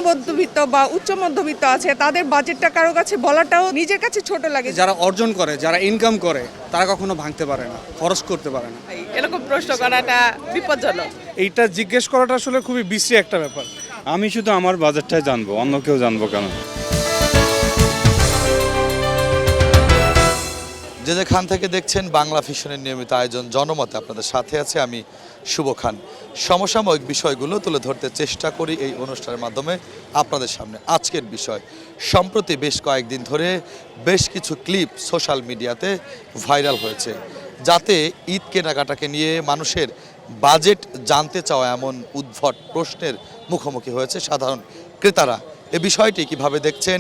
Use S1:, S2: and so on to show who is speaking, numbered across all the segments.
S1: মধ্যবিত্ত বা উচ্চ মধ্যবিত্ত আছে তাদের বাজেটটা কারো কাছে বলাটাও নিজের কাছে ছোট লাগে।
S2: যারা অর্জন করে, যারা ইনকাম করে, তারা কখনো ভাঙতে পারে না, খরচ করতে পারে না।
S1: এরকম প্রশ্ন করাটা বিপজ্জনক।
S3: এইটা জিজ্ঞেস করাটা আসলে খুবই বিশ্রী একটা ব্যাপার।
S4: আমি শুধু আমার বাজেটটাই জানবো, অন্য কেউ জানবো কেন?
S5: যে যেখান থেকে দেখছেন বাংলা ভিশনের নিয়মিত আয়োজন জনমতে আপনাদের সাথে আছে আমি শুভ খান। সমসাময়িক বিষয়গুলো তুলে ধরতে চেষ্টা করি এই অনুষ্ঠানের মাধ্যমে আপনাদের সামনে। আজকের বিষয়, সম্প্রতি বেশ কয়েকদিন ধরে বেশ কিছু ক্লিপ সোশ্যাল মিডিয়াতে ভাইরাল হয়েছে, যাতে ঈদ কেনাকাটাকে নিয়ে মানুষের বাজেট জানতে চাওয়া এমন উদ্ভট প্রশ্নের মুখোমুখি হয়েছে সাধারণ ক্রেতারা। এ বিষয়টি কিভাবে দেখছেন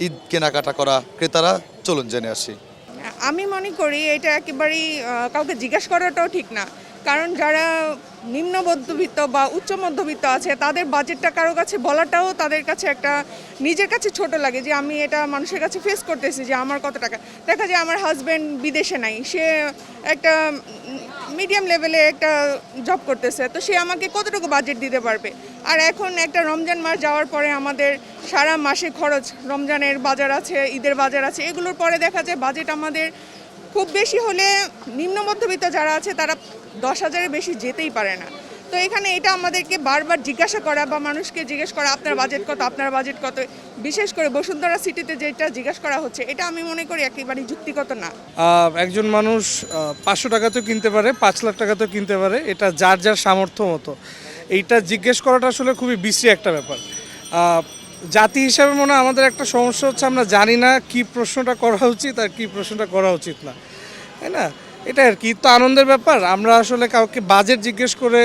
S5: ঈদ কেনাকাটা করা ক্রেতারা, চলুন জেনে আসি।
S1: আমি মনে করি এটা একেবারেই কাউকে জিজ্ঞাসা করাটাও ঠিক না, কারণ যারা নিম্ন মধ্যবিত্ত বা উচ্চ মধ্যবিত্ত আছে তাদের বাজেটটা কারো কাছে বলাটাও তাদের কাছে একটা নিজের কাছে ছোট লাগে, যে আমি এটা মানুষের কাছে ফেস করতেছি যে আমার কত টাকা। দেখা যায় আমার হাজব্যান্ড বিদেশে নাই, সে একটা মিডিয়াম লেভেলে একটা জব করতেছে, তো সে আমাকে কতটুকু বাজেট দিতে পারবে। আর এখন একটা রমজান মাস যাওয়ার পরে আমাদের সারা মাসে খরচ, রমজানের বাজার আছে, ঈদের বাজার আছে, এগুলোর পরে দেখা যায় বাজেট আমাদের খুব বেশি হলে নিম্ন মধ্যবিত্ত যারা আছে তারা 10,000-এর বেশি যেতেই পারে না। তো এখানে এটা আমাদেরকে বারবার জিজ্ঞাসা করা বা মানুষকে জিজ্ঞেস করা আপনার বাজেট কত, আপনার বাজেট কত, বিশেষ করে বসুন্ধরা সিটিতে যেটা জিজ্ঞাসা করা হচ্ছে, এটা আমি মনে করি একেবারেই যুক্তিগত না।
S3: একজন মানুষ 500 টাকাতেও কিনতে পারে, 5 লাখ টাকাতেও কিনতে পারে, এটা যার যার সামর্থ্য মতো। এইটা জিজ্ঞেস করাটা আসলে খুবই বিশ্রী একটা ব্যাপার। জাতি হিসাবে মনে হয় আমাদের একটা সমস্যা হচ্ছে, আমরা জানি না কি প্রশ্নটা করা উচিত আর কি প্রশ্নটা করা উচিত না, তাই না? এটা আর কি তো আনন্দের ব্যাপার। আমরা আসলে কাউকে বাজেট জিজ্ঞেস করে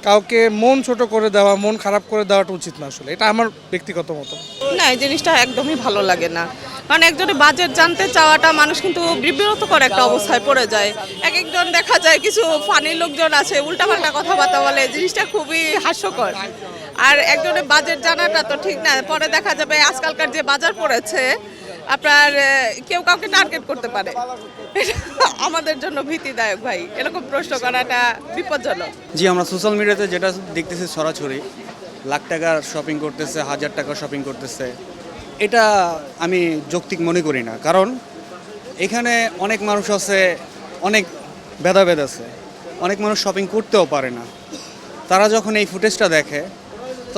S3: কাউকে মন ছোট করে দেওয়া, মন খারাপ করে দেওয়াটা উচিত না আসলে, এটা আমার ব্যক্তিগত মত।
S6: না, এই জিনিসটা একদমই ভালো লাগে না, কারণ একজনের বাজেট জানতে চাওয়াটা মানুষ কিন্তু বিব্রতকর একটা অবস্থায় পড়ে যায়। এক একজন দেখা যায় কিছু ফানি লোকজন আছে, উল্টাপাল্টা কথাবার্তা বলে, জিনিসটা খুবই হাস্যকর। আর একজনের বাজেট জানাটা তো ঠিক না, পরে দেখা যাবে আজকালকার যে বাজার পড়েছে আপনার কেউ কাউকে টার্গেট করতে পারে, আমাদের জন্য ভীতিদায়ক ভাই, এরকম প্রশ্ন করাটা বিপজ্জনক।
S2: জি, আমরা সোশ্যাল মিডিয়াতে যেটা দেখতেছি সরাসরি লাখ টাকার শপিং করতেছে, 1000 টাকার শপিং করতেছে, এটা আমি যৌক্তিক মনে করি না। কারণ এখানে অনেক মানুষ আছে, অনেক ভেদাভেদ আছে, অনেক মানুষ শপিং করতেও পারে না। তারা যখন এই ফুটেজটা দেখে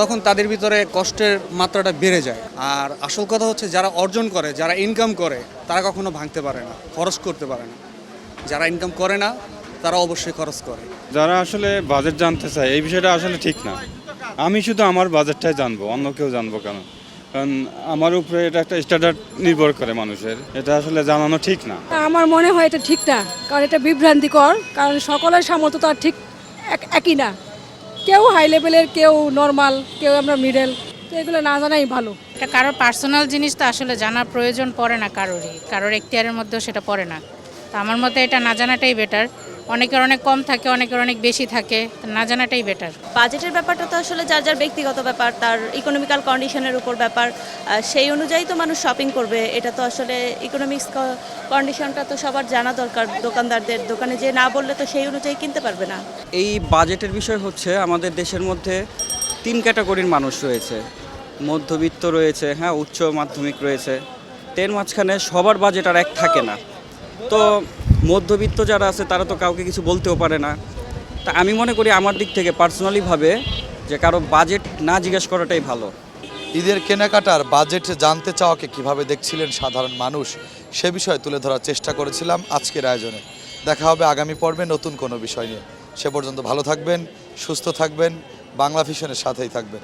S2: তখন তাদের ভিতরে কষ্টের মাত্রাটা বেড়ে যায়। আর আসল কথা হচ্ছে, যারা অর্জন করে, যারা ইনকাম করে, তারা কখনো ভাঙতে পারে না, খরচ করতে পারে না। যারা ইনকাম করে না তারা অবশ্যই খরচ করে।
S4: যারা আসলে বাজেট জানতে চায়, এই বিষয়টা আসলে ঠিক না। আমি শুধু আমার বাজেটটাই জানবো, অন্য কেউ জানবো কেন? কারণ আমার উপরে এটা একটা স্ট্যান্ডার্ড নির্ভর করে মানুষের, এটা আসলে জানানো ঠিক না।
S7: আমার মনে হয় এটা ঠিক না, কারণ এটা বিভ্রান্তিকর, কারণ সকলের সামর্থ্য তো আর ঠিক একই না। কেউ হাই লেভেলের, কেউ নর্মাল, কেউ আমরা মিডল, তো এগুলো না জানাই ভালো।
S8: এটা কারোর পার্সোনাল জিনিস, তো আসলে জানার প্রয়োজন পড়ে না কারোর এখতিয়ারের মধ্যেও সেটা পড়ে না। তো আমার মতে এটা না জানাটাই বেটার। অনেকের অনেক কম থাকে, অনেকের অনেক বেশি থাকে, না জানাটাই বেটার।
S9: বাজেটের ব্যাপারটা তো আসলে যার যার ব্যক্তিগত ব্যাপার, তার ইকোনমিক্যাল কন্ডিশনের উপর ব্যাপার, সেই অনুযায়ী তো মানুষ শপিং করবে। এটা তো আসলে ইকোনমিক্স কন্ডিশনটা তো সবার জানা দরকার। দোকানদারদের দোকানে যে না বললে তো সেই অনুযায়ী কিনতে পারবে না।
S10: এই বাজেটের বিষয় হচ্ছে, আমাদের দেশের মধ্যে 3 ক্যাটাগরির মানুষ রয়েছে। মধ্যবিত্ত রয়েছে, হ্যাঁ, উচ্চ মাধ্যমিক রয়েছে, এর মাঝখানে সবার বাজেট আর এক থাকে না। তো মধ্যবিত্ত যারা আছে তারা তো কাউকে কিছু বলতেও পারে না। তা আমি মনে করি আমার দিক থেকে পার্সোনালিভাবে যে কারো বাজেট না জিজ্ঞেস করাটাই ভালো।
S5: ঈদের কেনাকাটার বাজেট জানতে চাওয়াকে কিভাবে দেখছিলেন সাধারণ মানুষ, সে বিষয়ে তুলে ধরার চেষ্টা করেছিলাম আজকের আয়োজনে। দেখা হবে আগামী পর্বে নতুন কোনো বিষয় নিয়ে। সে পর্যন্ত ভালো থাকবেন, সুস্থ থাকবেন, বাংলা ভিশনের সাথেই থাকবেন।